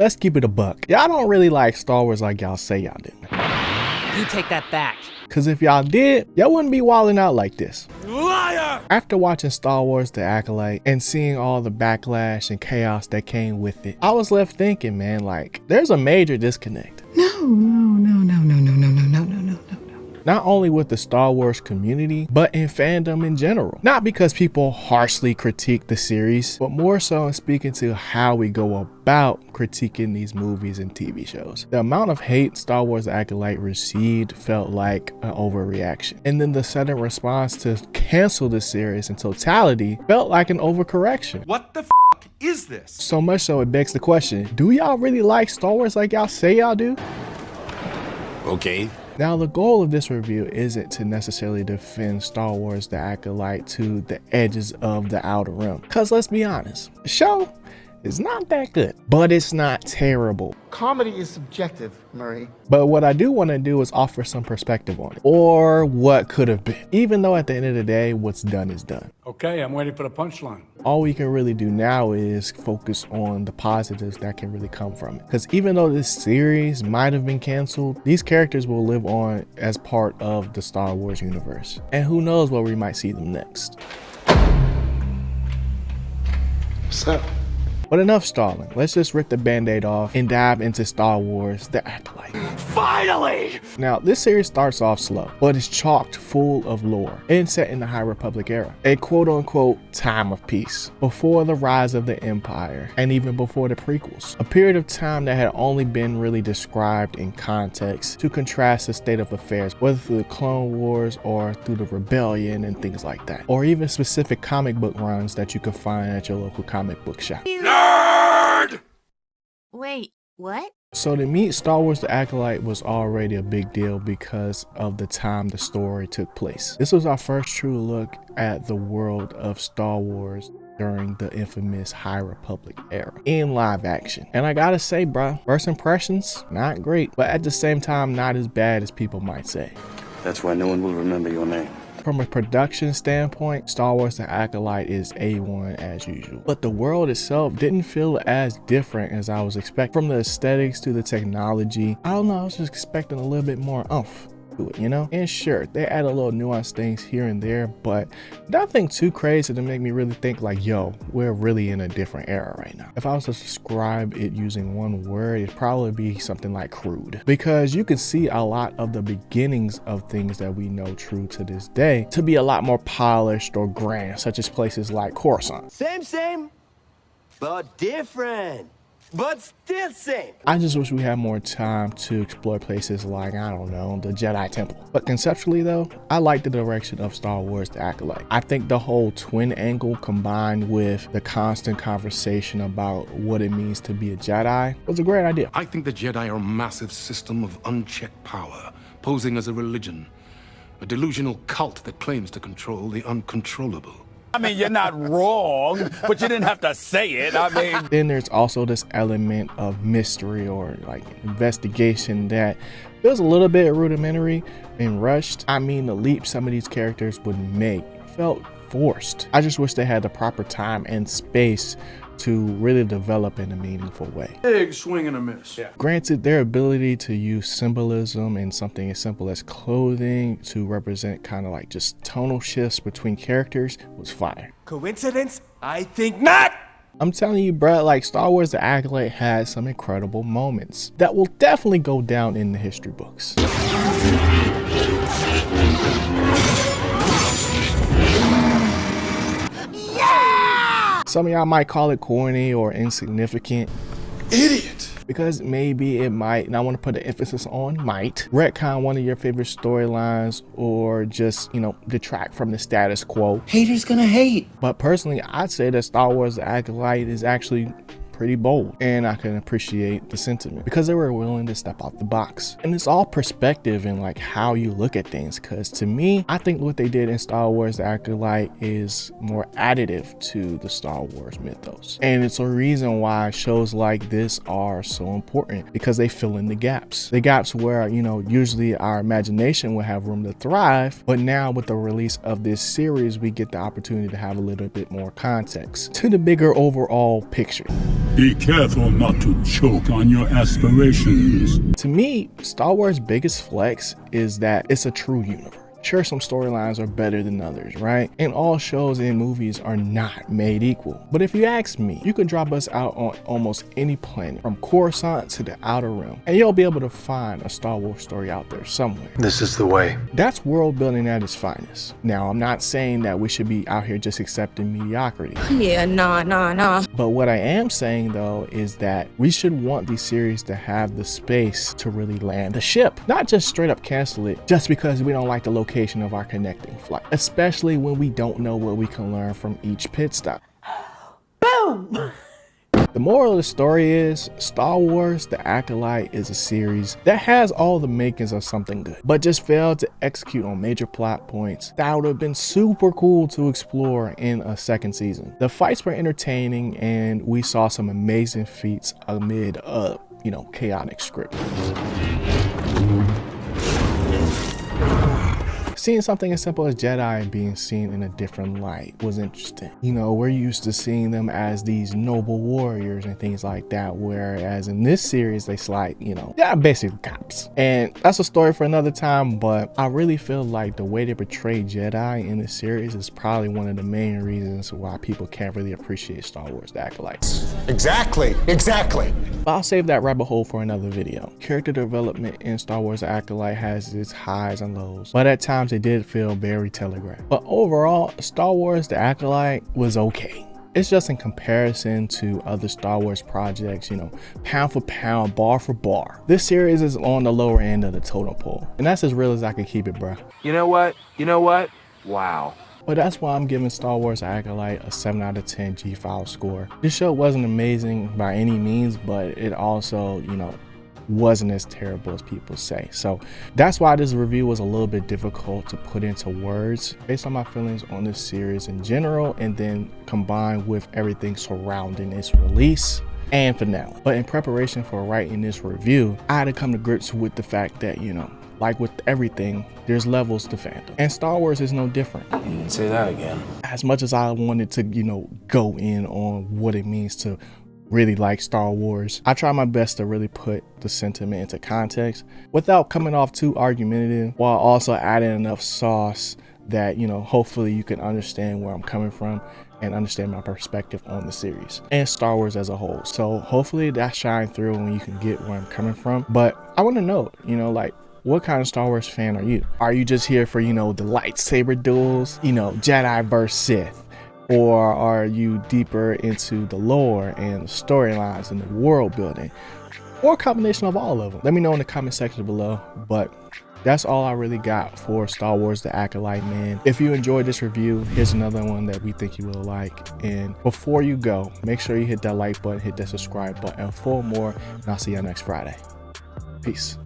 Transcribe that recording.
Let's keep it a buck. Y'all don't really like Star Wars like y'all say y'all do. You take that back. Cause if y'all did, y'all wouldn't be wilding out like this. Liar! After watching Star Wars The Acolyte and seeing all the backlash and chaos that came with it, I was left thinking, man, like, there's a major disconnect. No. Not only with the Star Wars community, but in fandom in general. Not because people harshly critique the series, but more so in speaking to how we go about critiquing these movies and TV shows. The amount of hate Star Wars The Acolyte received felt like an overreaction. And then the sudden response to cancel the series in totality felt like an overcorrection. What the f is this? So much so it begs the question, do y'all really like Star Wars like y'all say y'all do? Okay. Now, the goal of this review isn't to necessarily defend Star Wars The Acolyte to the edges of the outer rim. Cause let's be honest, the show is not that good, but it's not terrible. Comedy is subjective, Murray. But what I do want to do is offer some perspective on it, or what could have been. Even though at the end of the day, what's done is done. Okay, I'm waiting for the punchline. All we can really do now is focus on the positives that can really come from it. Because even though this series might have been canceled, these characters will live on as part of the Star Wars universe. And who knows where we might see them next. What's up? But enough stalling. Let's just rip the band-aid off and dive into Star Wars The Acolyte. Finally! Now, this series starts off slow, but it's chocked full of lore and set in the High Republic era, a quote-unquote time of peace, before the rise of the Empire, and even before the prequels. A period of time that had only been really described in context to contrast the state of affairs, whether through the Clone Wars or through the Rebellion and things like that, or even specific comic book runs that you could find at your local comic book shop. Nerd! Wait, what? So to meet Star Wars The Acolyte was already a big deal because of the time the story took place. This was our first true look at the world of Star Wars during the infamous High Republic era in live action. And I gotta say, bruh, first impressions, not great, but at the same time, not as bad as people might say. That's why no one will remember your name. From a production standpoint, Star Wars The Acolyte is A1 as usual. But the world itself didn't feel as different as I was expecting. From the aesthetics to the technology, I don't know, I was just expecting a little bit more oomph to it, you know? And sure, they add a little nuanced things here and there, but nothing too crazy to make me really think like, yo, we're really in a different era right now. If I was to describe it using one word, it'd probably be something like crude. Because you can see a lot of the beginnings of things that we know true to this day to be a lot more polished or grand, such as places like Coruscant. Same, but different. But still same. I just wish we had more time to explore places like, I don't know, the Jedi Temple. But conceptually though, I like the direction of Star Wars The Acolyte. I think the whole twin angle combined with the constant conversation about what it means to be a Jedi was a great idea. I think the Jedi are a massive system of unchecked power, posing as a religion, a delusional cult that claims to control the uncontrollable. I mean, you're not wrong, but you didn't have to say it. I mean... Then there's also this element of mystery or like investigation that feels a little bit rudimentary and rushed. I mean, the leap some of these characters would make felt forced. I just wish they had the proper time and space to really develop in a meaningful way. Big swing and a miss. Yeah. Granted, their ability to use symbolism in something as simple as clothing to represent kind of like just tonal shifts between characters was fire. Coincidence? I think not! I'm telling you, bruh, like Star Wars The Acolyte had some incredible moments that will definitely go down in the history books. Some of y'all might call it corny or insignificant. Idiot! Because maybe it might, and I want to put an emphasis on might, retcon one of your favorite storylines or just, you know, detract from the status quo. Haters gonna hate. But personally, I'd say that Star Wars The Acolyte is actually pretty bold, and I can appreciate the sentiment because they were willing to step out the box. And it's all perspective and like how you look at things, because to me, I think what they did in Star Wars The Acolyte is more additive to the Star Wars mythos. And it's a reason why shows like this are so important, because they fill in the gaps. The gaps where, you know, usually our imagination would have room to thrive, but now with the release of this series, we get the opportunity to have a little bit more context to the bigger overall picture. Be careful not to choke on your aspirations. To me, Star Wars' biggest flex is that it's a true universe. Sure, some storylines are better than others, right? And all shows and movies are not made equal. But if you ask me, you can drop us out on almost any planet, from Coruscant to the Outer Rim, and you'll be able to find a Star Wars story out there somewhere. This is the way. That's world building at its finest. Now, I'm not saying that we should be out here just accepting mediocrity. Yeah, nah. But what I am saying though is that we should want these series to have the space to really land the ship, not just straight up cancel it just because we don't like the location of our connecting flight, especially when we don't know what we can learn from each pit stop. Boom! The moral of the story is Star Wars The Acolyte is a series that has all the makings of something good, but just failed to execute on major plot points that would have been super cool to explore in a second season. The fights were entertaining and we saw some amazing feats amid a, chaotic script. Seeing something as simple as Jedi being seen in a different light was interesting. We're used to seeing them as these noble warriors and things like that, whereas in this series, they they're basically cops. And that's a story for another time, but I really feel like the way they portray Jedi in this series is probably one of the main reasons why people can't really appreciate Star Wars The Acolyte. Exactly. But I'll save that rabbit hole for another video. Character development in Star Wars The Acolyte has its highs and lows, but at times it did feel very telegraphed. But overall, Star Wars The Acolyte was okay. It's just in comparison to other Star Wars projects, pound for pound, bar for bar, this series is on the lower end of the totem pole. And that's as real as I can keep it, bro. You know what? Wow. But that's why I'm giving Star Wars Acolyte a 7 out of 10 G-File score. This show wasn't amazing by any means, but it also, wasn't as terrible as people say. So that's why this review was a little bit difficult to put into words based on my feelings on this series in general, and then combined with everything surrounding its release and finale. But in preparation for writing this review, I had to come to grips with the fact that, like with everything, there's levels to fandom. And Star Wars is no different. You can say that again. As much as I wanted to, go in on what it means to really like Star Wars, I try my best to really put the sentiment into context without coming off too argumentative, while also adding enough sauce that, hopefully you can understand where I'm coming from and understand my perspective on the series and Star Wars as a whole. So hopefully that shines through and you can get where I'm coming from. But I want to know, what kind of Star Wars fan are you? Are you just here for, the lightsaber duels, Jedi versus Sith? Or are you deeper into the lore and the storylines and the world building? Or a combination of all of them? Let me know in the comment section below. But that's all I really got for Star Wars The Acolyte, man. If you enjoyed this review, here's another one that we think you will like. And before you go, make sure you hit that like button, hit that subscribe button for more, and I'll see you next Friday. Peace.